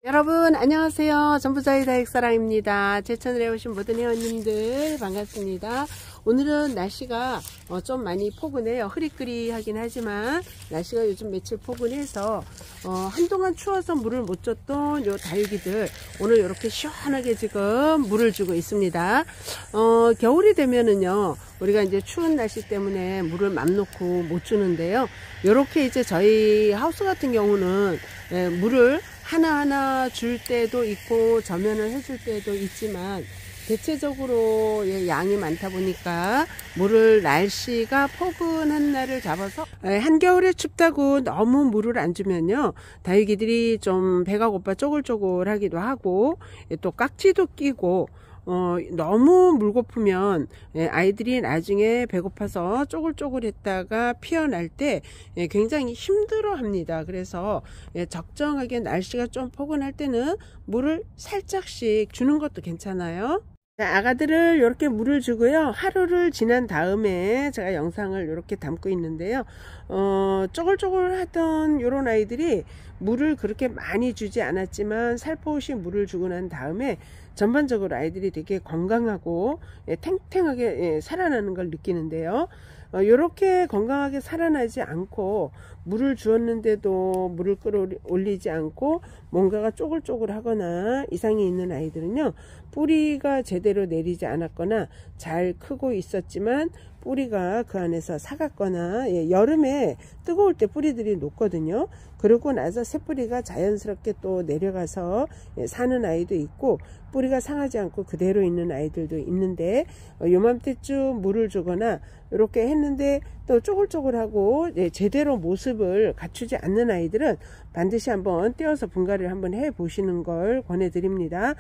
여러분 안녕하세요. 전부자의 다육사랑입니다. 제 채널에 오신 모든 회원님들 반갑습니다. 오늘은 날씨가 좀 많이 포근해요. 흐리끄리하긴 하지만 날씨가 요즘 며칠 포근해서 한동안 추워서 물을 못 줬던 요 다육이들 오늘 이렇게 시원하게 지금 물을 주고 있습니다. 겨울이 되면은요 우리가 이제 추운 날씨 때문에 물을 맘 놓고 못 주는데요. 이렇게 이제 저희 하우스 같은 경우는 물을 하나하나 줄 때도 있고 저면을 해줄 때도 있지만 대체적으로 양이 많다 보니까 물을 날씨가 포근한 날을 잡아서 한겨울에 춥다고 너무 물을 안 주면요 다육이들이 좀 배가 고파 쪼글쪼글 하기도 하고 또 깍지도 끼고 너무 물고프면 아이들이 나중에 배고파서 쪼글쪼글 했다가 피어날 때 굉장히 힘들어 합니다. 그래서 적정하게 날씨가 좀 포근할 때는 물을 살짝씩 주는 것도 괜찮아요. 아가들을 이렇게 물을 주고요. 하루를 지난 다음에 제가 영상을 이렇게 담고 있는데요. 쪼글쪼글 하던 이런 아이들이 물을 그렇게 많이 주지 않았지만 살포시 물을 주고 난 다음에 전반적으로 아이들이 되게 건강하고 탱탱하게 살아나는 걸 느끼는데요. 이렇게 건강하게 살아나지 않고 물을 주었는데도 물을 끌어올리지 않고 뭔가가 쪼글쪼글 하거나 이상이 있는 아이들은요 뿌리가 제대로 내리지 않았거나 잘 크고 있었지만 뿌리가 그 안에서 삭았거나 여름에 뜨거울 때 뿌리들이 녹거든요. 그러고 나서 새뿌리가 자연스럽게 또 내려가서 사는 아이도 있고 뿌리가 상하지 않고 그대로 있는 아이들도 있는데 요맘때쯤 물을 주거나 이렇게 했는데 또 쪼글쪼글하고 제대로 모습을 갖추지 않는 아이들은 반드시 한번 떼어서 분갈이를 한번 해 보시는 걸 권해드립니다.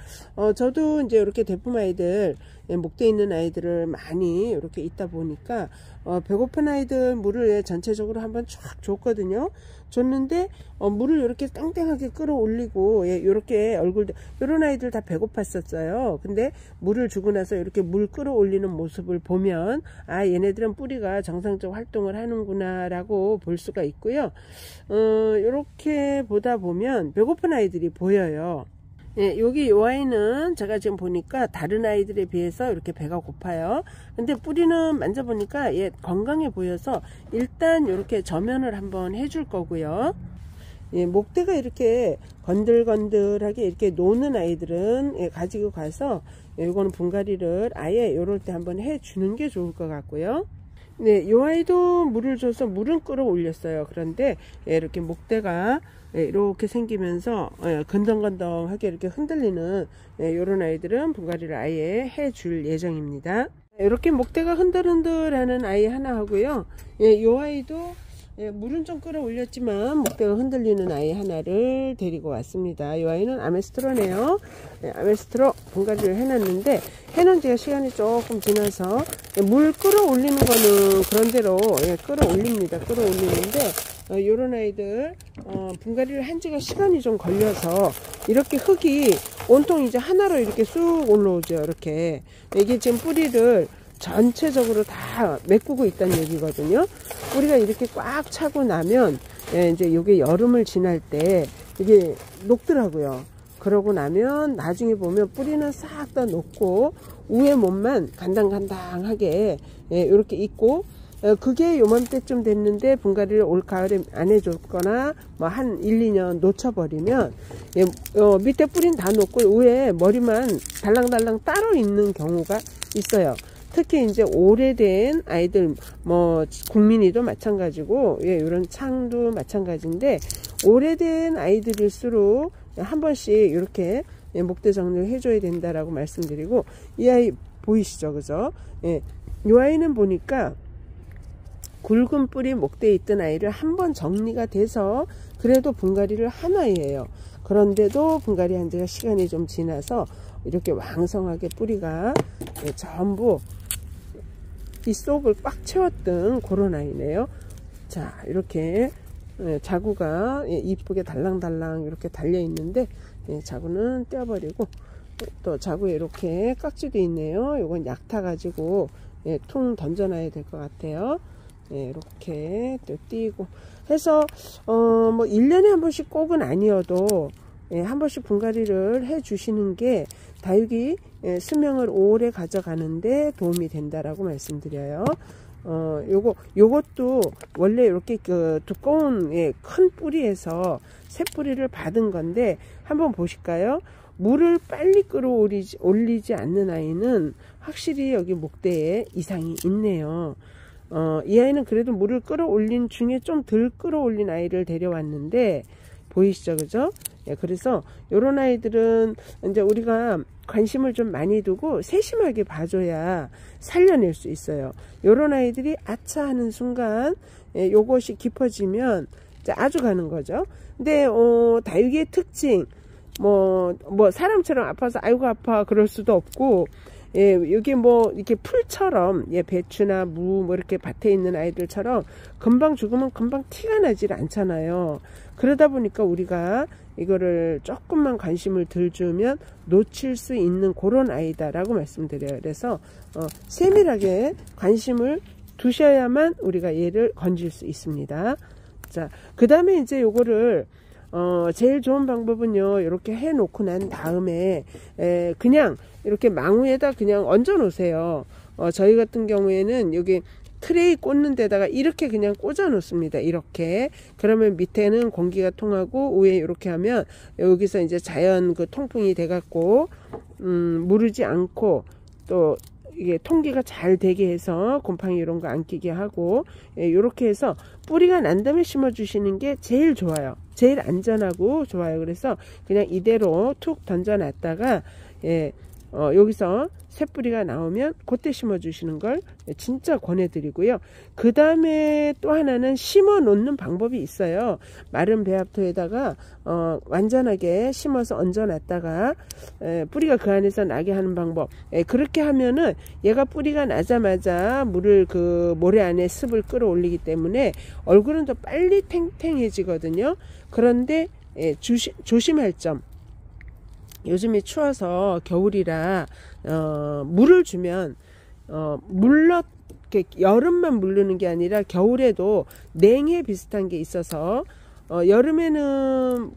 저도 이제 이렇게 대품 아이들 목대 있는 아이들을 많이 이렇게 있다 보니까 배고픈 아이들 물을 전체적으로 한번 쫙 줬거든요. 줬는데 물을 이렇게 땡땡하게 끌어올리고 이렇게 얼굴도 이런 아이들 다 배고팠었어요. 근데 물을 주고 나서 이렇게 물 끌어올리는 모습을 보면 아 얘네들은 뿌리가 정상적 활동을 하는구나 라고 볼 수가 있고요. 이렇게 보다 보면 배고픈 아이들이 보여요. 여기 이 아이는 제가 지금 보니까 다른 아이들에 비해서 이렇게 배가 고파요. 근데 뿌리는 만져보니까 건강해 보여서 일단 이렇게 저면을 한번 해줄 거고요. 목대가 이렇게 건들건들하게 이렇게 노는 아이들은 가지고 가서 이거는 분갈이를 아예 요럴 때 한번 해주는 게 좋을 것 같고요. 네, 이 아이도 물을 줘서 물은 끌어올렸어요. 그런데 이렇게 목대가 이렇게 생기면서 건덩건덩하게 이렇게 흔들리는 이런 아이들은 분갈이를 아예 해줄 예정입니다. 이렇게 목대가 흔들흔들 하는 아이 하나 하고요. 이 아이도 물은 좀 끌어올렸지만 목대가 흔들리는 아이 하나를 데리고 왔습니다. 이 아이는 아메스트로네요. 아메스트로 분갈이를 해놨는데 해놓은 지가 시간이 조금 지나서 물 끌어올리는 거는 그런대로 끌어올립니다. 끌어올리는데 요런 아이들 분갈이를 한 지가 시간이 좀 걸려서 이렇게 흙이 온통 이제 하나로 이렇게 쑥 올라오죠. 이렇게 이게 지금 뿌리를 전체적으로 다 메꾸고 있다는 얘기거든요. 뿌리가 이렇게 꽉 차고 나면 이제 이게 여름을 지날 때 이게 녹더라고요. 그러고 나면 나중에 보면 뿌리는 싹 다 녹고 위에 몸만 간당간당하게 이렇게 있고 그게 요맘때쯤 됐는데 분갈이를 올 가을에 안 해줬거나 뭐 한 1, 2년 놓쳐버리면 밑에 뿌리는 다 녹고 위에 머리만 달랑달랑 따로 있는 경우가 있어요. 특히 이제 오래된 아이들 뭐 국민이도 마찬가지고 이런 창도 마찬가지인데 오래된 아이들일수록 한 번씩 이렇게 목대 정리를 해줘야 된다라고 말씀드리고 이 아이 보이시죠, 그죠? 이 아이는 보니까 굵은 뿌리 목대에 있던 아이를 한번 정리가 돼서 그래도 분갈이를 한 아이예요. 그런데도 분갈이 한 지가 시간이 좀 지나서 이렇게 왕성하게 뿌리가 전부 이 속을 꽉 채웠던 그런 아이네요. 자, 이렇게 자구가 이쁘게 달랑달랑 이렇게 달려 있는데 자구는 떼어버리고 또 자구에 이렇게 깍지도 있네요. 이건 약 타가지고 퉁 던져놔야 될 것 같아요. 이렇게 또 띄고 해서 뭐 1년에 한 번씩 꼭은 아니어도 한 번씩 분갈이를 해 주시는 게 다육이 수명을 오래 가져가는데 도움이 된다라고 말씀드려요. 요것도 원래 이렇게 그 두꺼운 큰 뿌리에서 새 뿌리를 받은 건데 한번 보실까요? 물을 빨리 끌어올리지 않는 아이는 확실히 여기 목대에 이상이 있네요. 이 아이는 그래도 물을 끌어올린 중에 좀 덜 끌어올린 아이를 데려왔는데 보이시죠, 그죠? 그래서 요런 아이들은 이제 우리가 관심을 좀 많이 두고 세심하게 봐줘야 살려낼 수 있어요. 요런 아이들이 아차 하는 순간 요것이 깊어지면 아주 가는 거죠. 근데 다육이의 특징 뭐 사람처럼 아파서 아이고 아파 그럴 수도 없고, 여기 이렇게 풀처럼 배추나 무 이렇게 밭에 있는 아이들처럼 금방 죽으면 금방 티가 나질 않잖아요. 그러다 보니까 우리가 이거를 조금만 관심을 덜 주면 놓칠 수 있는 그런 아이다라고 말씀드려요. 그래서 세밀하게 관심을 두셔야만 우리가 얘를 건질 수 있습니다. 자, 그 다음에 이제 요거를 제일 좋은 방법은요, 이렇게 해 놓고 난 다음에 그냥 이렇게 망우에다 그냥 얹어 놓으세요. 저희 같은 경우에는 여기 트레이 꽂는 데다가 이렇게 그냥 꽂아 놓습니다. 이렇게. 그러면 밑에는 공기가 통하고 위에 이렇게 하면 여기서 이제 자연 그 통풍이 돼 갖고 무르지 않고 또 이게 통기가 잘 되게 해서 곰팡이 이런 거 안 끼게 하고, 이렇게 해서 뿌리가 난 다음에 심어 주시는 게 제일 좋아요. 제일 안전하고 좋아요. 그래서 그냥 이대로 툭 던져 놨다가 여기서 새 뿌리가 나오면 그때 심어 주시는 걸 진짜 권해 드리고요. 그 다음에 또 하나는 심어 놓는 방법이 있어요. 마른 배합토에다가 완전하게 심어서 얹어 놨다가 뿌리가 그 안에서 나게 하는 방법. 그렇게 하면은 얘가 뿌리가 나자마자 물을 그 모래 안에 습을 끌어올리기 때문에 얼굴은 더 빨리 탱탱해지거든요. 그런데 조심할 점, 요즘에 추워서 겨울이라 물을 주면 물러 여름만 물르는 게 아니라 겨울에도 냉해 비슷한 게 있어서 여름에는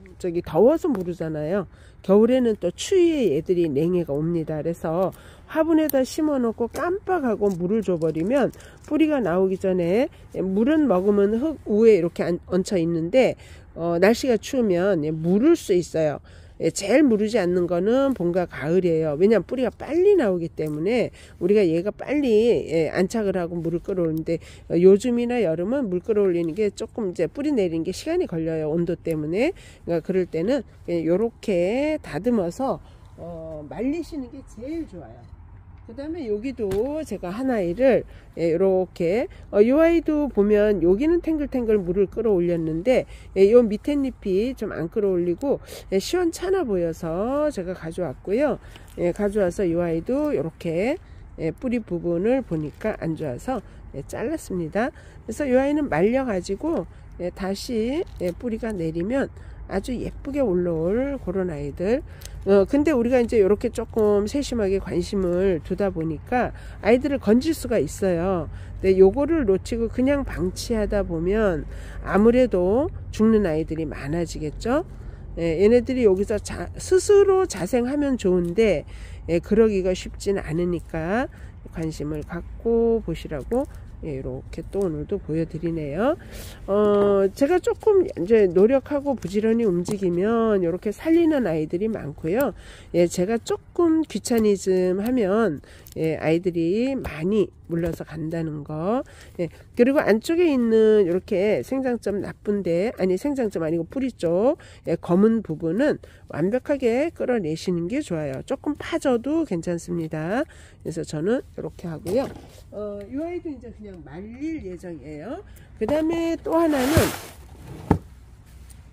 더워서 물르잖아요. 겨울에는 또 추위에 애들이 냉해가 옵니다. 그래서 화분에다 심어 놓고 깜빡하고 물을 줘버리면 뿌리가 나오기 전에 물은 머금은 흙 위에 이렇게 얹혀 있는데 날씨가 추우면 물을 수 있어요. 제일 무르지 않는 거는 봄과 가을이에요. 왜냐하면 뿌리가 빨리 나오기 때문에 우리가 얘가 빨리 안착을 하고 물을 끌어올리는데, 요즘이나 여름은 물 끌어올리는 게 조금 이제 뿌리 내리는 게 시간이 걸려요. 온도 때문에. 그러니까 그럴 때는 이렇게 다듬어서 말리시는 게 제일 좋아요. 그 다음에 여기도 제가 하나를 이렇게 이 아이도 보면 여기는 탱글탱글 물을 끌어올렸는데 이 밑에 잎이 좀 안 끌어올리고 시원찮아 보여서 제가 가져왔고요. 가져와서 이 아이도 이렇게 뿌리 부분을 보니까 안 좋아서 잘랐습니다. 그래서 이 아이는 말려 가지고 다시 뿌리가 내리면 아주 예쁘게 올라올 그런 아이들. 근데 우리가 이제 이렇게 조금 세심하게 관심을 두다 보니까 아이들을 건질 수가 있어요. 근데 요거를 놓치고 그냥 방치하다 보면 아무래도 죽는 아이들이 많아지겠죠. 얘네들이 여기서 스스로 자생하면 좋은데 그러기가 쉽진 않으니까 관심을 갖고 보시라고 이렇게 또 오늘도 보여드리네요. 제가 조금 이제 노력하고 부지런히 움직이면 이렇게 살리는 아이들이 많고요. 제가 조금 귀차니즘 하면 아이들이 많이 물러서 간다는 거. 그리고 안쪽에 있는 이렇게 생장점 나쁜데, 아니 생장점 아니고 뿌리 쪽 검은 부분은 완벽하게 끌어내시는 게 좋아요. 조금 파져도 괜찮습니다. 그래서 저는 이렇게 하고요. 이 아이도 이제 그냥 말릴 예정이에요. 그 다음에 또 하나는,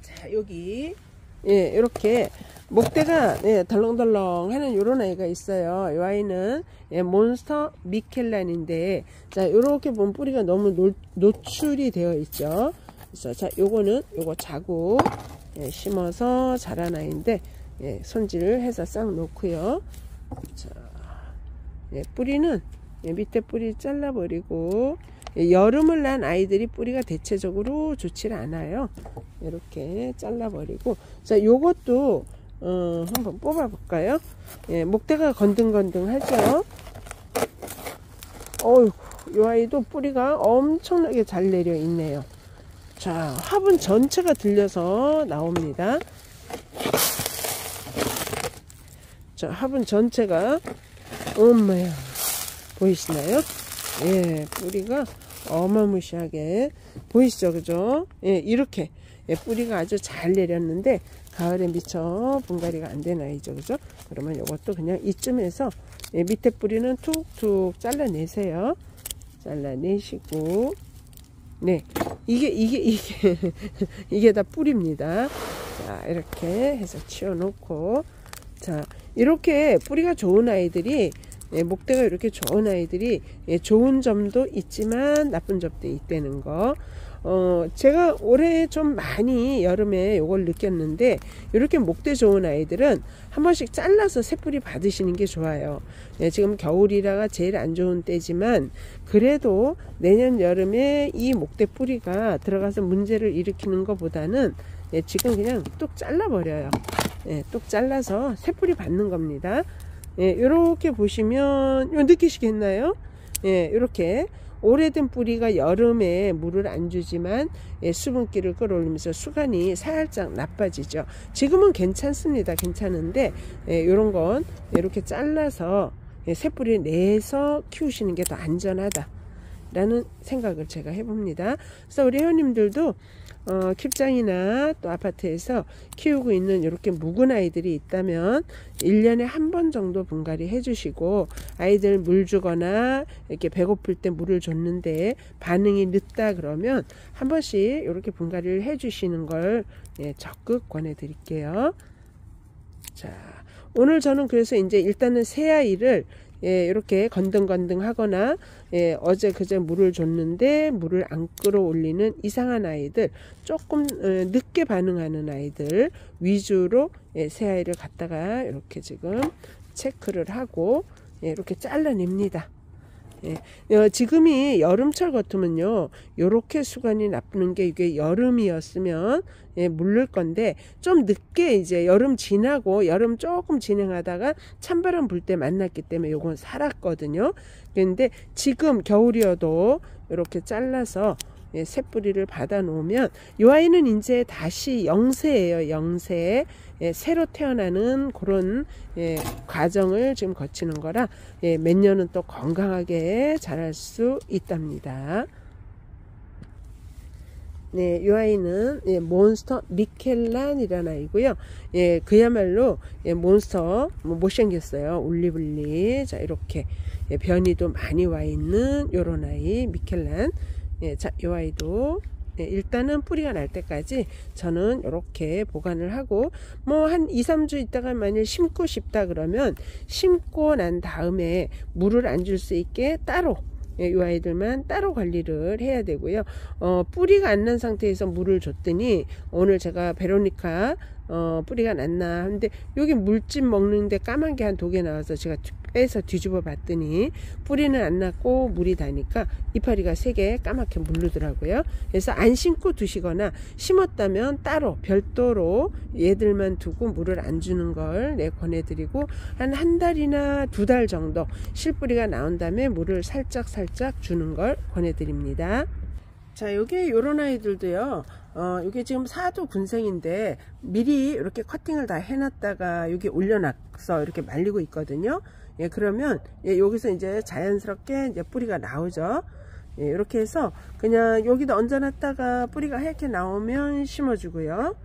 자, 여기 이렇게 목대가 덜렁덜렁 하는 요런 아이가 있어요. 이 아이는 몬스터 미켈란인데, 자, 요렇게 보면 뿌리가 너무 노출이 되어 있죠. 그래서 자, 요거는 요거 자고 심어서 자란 아이인데 손질을 해서 싹 놓고요. 자, 뿌리는 밑에 뿌리 잘라 버리고 여름을 난 아이들이 뿌리가 대체적으로 좋지 않아요. 이렇게 잘라버리고, 자, 요것도 한번 뽑아볼까요? 예, 목대가 건등건등하죠. 어휴, 이 아이도 뿌리가 엄청나게 잘 내려 있네요. 자, 화분 전체가 들려서 나옵니다. 자, 화분 전체가, 엄마야, 보이시나요? 예, 뿌리가 어마무시하게 보이시죠? 그죠? 예, 이렇게 뿌리가 아주 잘 내렸는데 가을에 미처 분갈이가 안 된 아이죠. 그죠? 그러면 이것도 그냥 이쯤에서 밑에 뿌리는 툭툭 잘라내세요. 잘라내시고, 네, 이게 다 뿌리입니다. 자, 이렇게 해서 치워놓고, 자, 이렇게 뿌리가 좋은 아이들이, 목대가 이렇게 좋은 아이들이 좋은 점도 있지만 나쁜 점도 있다는 거. 제가 올해 좀 많이 여름에 요걸 느꼈는데, 이렇게 목대 좋은 아이들은 한 번씩 잘라서 새뿌리 받으시는 게 좋아요. 지금 겨울이라가 제일 안 좋은 때지만 그래도 내년 여름에 이 목대 뿌리가 들어가서 문제를 일으키는 것보다는 지금 그냥 뚝 잘라 버려요. 뚝 잘라서 새뿌리 받는 겁니다. 이렇게 보시면 느끼시겠나요? 이렇게 오래된 뿌리가 여름에 물을 안 주지만 수분기를 끌어올리면서 수간이 살짝 나빠지죠. 지금은 괜찮습니다. 괜찮은데 이런 건 이렇게 잘라서 새뿌리를 내서 키우시는 게 더 안전하다 라는 생각을 제가 해봅니다. 그래서 우리 회원님들도 킵장이나 또 아파트에서 키우고 있는 이렇게 묵은 아이들이 있다면 1년에 한 번 정도 분갈이 해주시고, 아이들 물 주거나 이렇게 배고플 때 물을 줬는데 반응이 늦다 그러면 한 번씩 이렇게 분갈이를 해주시는 걸 적극 권해드릴게요. 자, 오늘 저는 그래서 이제 일단은 새 아이를 이렇게 건등건등 하거나 어제 그제 물을 줬는데 물을 안 끌어올리는 이상한 아이들, 조금 늦게 반응하는 아이들 위주로 새 아이를 갖다가 이렇게 지금 체크를 하고 이렇게 잘라냅니다. 지금이 여름철 같으면요, 요렇게 수간이 나쁘는 게 이게 여름이었으면 물릴 건데, 좀 늦게 이제 여름 지나고 여름 조금 진행하다가 찬바람 불 때 만났기 때문에 요건 살았거든요. 그런데 지금 겨울이어도 이렇게 잘라서 새뿌리를 받아 놓으면 이 아이는 이제 다시 영세예요. 영세. 새로 태어나는 그런 과정을 지금 거치는 거라 몇 년은 또 건강하게 자랄 수 있답니다. 네, 이 아이는 몬스터 미켈란이라는 아이고요. 그야말로 몬스터 못생겼어요. 올리블리. 자, 이렇게 변이도 많이 와 있는 요런 아이 미켈란. 자, 이 아이도 일단은 뿌리가 날 때까지 저는 이렇게 보관을 하고, 뭐 한 2-3주 있다가 만일 심고 싶다 그러면 심고 난 다음에 물을 안 줄 수 있게 따로 이 아이들만 따로 관리를 해야 되고요. 뿌리가 안 난 상태에서 물을 줬더니 오늘 제가 베로니카 뿌리가 났나 하는데 여기 물집 먹는데 까만 게 한 2개 나와서 제가 빼서 뒤집어 봤더니 뿌리는 안 났고 물이 다니까 이파리가 3개 까맣게 물르더라고요. 그래서 안 심고 두시거나 심었다면 따로 별도로 얘들만 두고 물을 안 주는 걸 권해드리고, 한 달이나 2달 정도 실뿌리가 나온 다음에 물을 살짝 주는 걸 권해드립니다. 자, 요게 요런 아이들도요, 요게 지금 4도 군생인데 미리 이렇게 커팅을 다 해놨다가 여기 올려놨어 이렇게 말리고 있거든요. 그러면 여기서 이제 자연스럽게 이제 뿌리가 나오죠. 이렇게 해서 그냥 여기다 얹어놨다가 뿌리가 하얗게 나오면 심어주고요.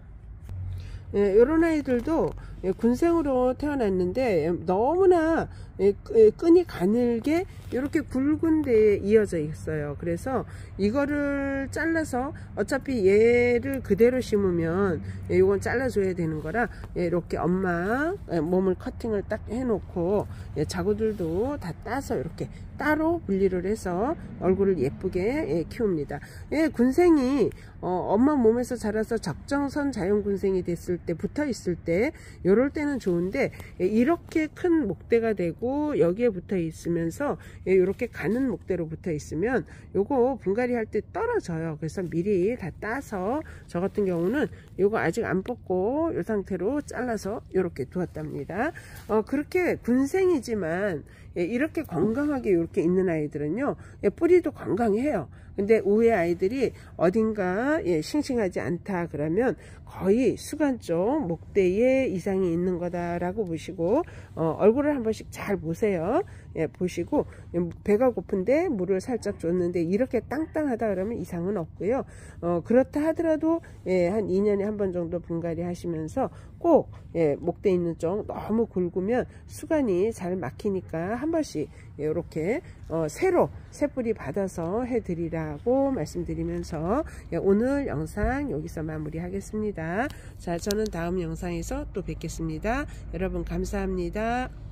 이런 아이들도 군생으로 태어났는데 너무나 끈이 가늘게 이렇게 굵은 데에 이어져 있어요. 그래서 이거를 잘라서 어차피 얘를 그대로 심으면 이건 잘라줘야 되는 거라 이렇게 엄마 몸을 커팅을 딱 해놓고 자구들도 다 따서 이렇게 따로 분리를 해서 얼굴을 예쁘게 키웁니다. 군생이 엄마 몸에서 자라서 적정선 자연군생이 됐을 때, 붙어 있을 때, 요럴 때는 좋은데 이렇게 큰 목대가 되고 여기에 붙어 있으면서 이렇게 가는 목대로 붙어 있으면 요거 분갈이 할 때 떨어져요. 그래서 미리 다 따서, 저 같은 경우는 요거 아직 안 뽑고 요 상태로 잘라서 이렇게 두었답니다. 그렇게 군생이지만 이렇게 건강하게 이렇게 있는 아이들은요, 뿌리도 건강해요. 근데 우에 아이들이 어딘가 싱싱하지 않다 그러면 거의 수간 쪽 목대에 이상이 있는 거다라고 보시고, 얼굴을 한 번씩 잘 보세요. 보시고, 배가 고픈데 물을 살짝 줬는데 이렇게 땅땅하다 그러면 이상은 없고요. 그렇다 하더라도 한 2년에 한 번 정도 분갈이 하시면서 꼭 목대 있는 쪽 너무 굵으면 수간이 잘 막히니까 한 번씩 이렇게 새로 새뿌리 받아서 해드리라고 말씀드리면서 오늘 영상 여기서 마무리하겠습니다. 자, 저는 다음 영상에서 또 뵙겠습니다. 여러분 감사합니다.